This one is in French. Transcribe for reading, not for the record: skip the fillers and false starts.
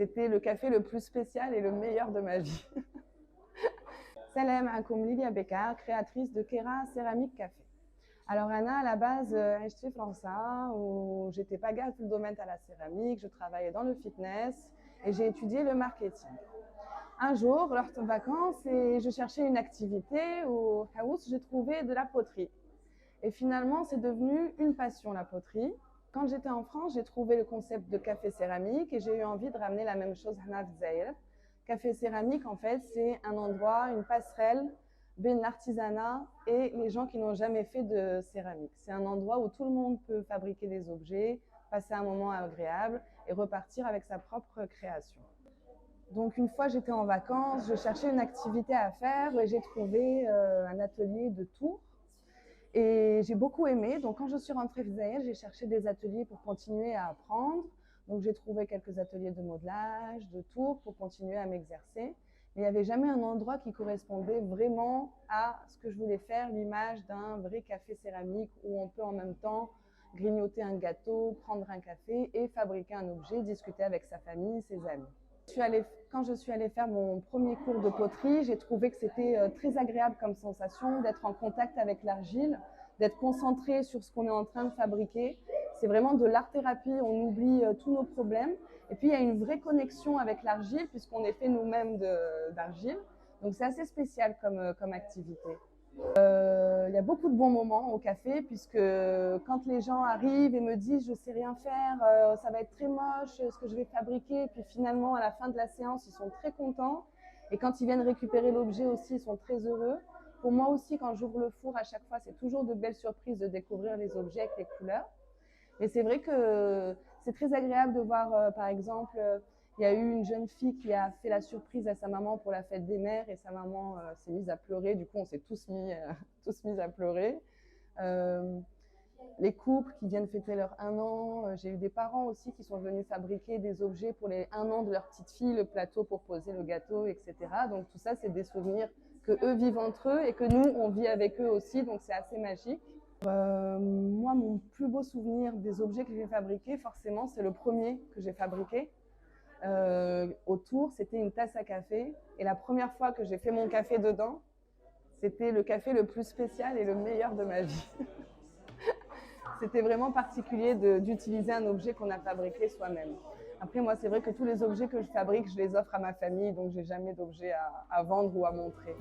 C'était le café le plus spécial et le meilleur de ma vie. Salam alaikum, Lilia Bekar, créatrice de Kera Céramique Café. Alors Anna, à la base, je suis française, où j'étais pas gare tout le domaine à la céramique, je travaillais dans le fitness et j'ai étudié le marketing. Un jour, lors de vacances, et je cherchais une activité au Haous, j'ai trouvé de la poterie. Et finalement, c'est devenu une passion, la poterie. Quand j'étais en France, j'ai trouvé le concept de café céramique et j'ai eu envie de ramener la même chose à Fzaïr. Café céramique, en fait, c'est un endroit, une passerelle entre l'artisanat et les gens qui n'ont jamais fait de céramique. C'est un endroit où tout le monde peut fabriquer des objets, passer un moment agréable et repartir avec sa propre création. Donc une fois j'étais en vacances, je cherchais une activité à faire et j'ai trouvé un atelier de tours. Et j'ai beaucoup aimé. Donc, quand je suis rentrée à Fzaïr, j'ai cherché des ateliers pour continuer à apprendre. Donc, j'ai trouvé quelques ateliers de modelage, de tours pour continuer à m'exercer. Mais il n'y avait jamais un endroit qui correspondait vraiment à ce que je voulais faire, l'image d'un vrai café céramique où on peut en même temps grignoter un gâteau, prendre un café et fabriquer un objet, discuter avec sa famille, ses amis. Quand je suis allée faire mon premier cours de poterie, j'ai trouvé que c'était très agréable comme sensation d'être en contact avec l'argile, d'être concentré sur ce qu'on est en train de fabriquer. C'est vraiment de l'art-thérapie, on oublie tous nos problèmes. Et puis il y a une vraie connexion avec l'argile puisqu'on est fait nous-mêmes d'argile. Donc c'est assez spécial comme activité. Il y a beaucoup de bons moments au café puisque quand les gens arrivent et me disent je sais rien faire, ça va être très moche ce que je vais fabriquer, puis finalement à la fin de la séance ils sont très contents et quand ils viennent récupérer l'objet aussi ils sont très heureux. Pour moi aussi quand j'ouvre le four à chaque fois c'est toujours de belles surprises de découvrir les objets avec les couleurs. Et c'est vrai que c'est très agréable de voir par exemple il y a eu une jeune fille qui a fait la surprise à sa maman pour la fête des mères et sa maman s'est mise à pleurer. Du coup, on s'est tous mis à pleurer. Les couples qui viennent fêter leur 1 an. J'ai eu des parents aussi qui sont venus fabriquer des objets pour les 1 an de leur petite fille, le plateau pour poser le gâteau, etc. Donc tout ça, c'est des souvenirs que eux vivent entre eux et que nous, on vit avec eux aussi. Donc c'est assez magique. Moi, mon plus beau souvenir des objets que j'ai fabriqués, forcément, c'est le premier que j'ai fabriqué. Autour, c'était une tasse à café. Et la première fois que j'ai fait mon café dedans, c'était le café le plus spécial et le meilleur de ma vie. C'était vraiment particulier d'utiliser un objet qu'on a fabriqué soi-même. Après, moi, c'est vrai que tous les objets que je fabrique, je les offre à ma famille, donc j'ai jamais d'objets à vendre ou à montrer.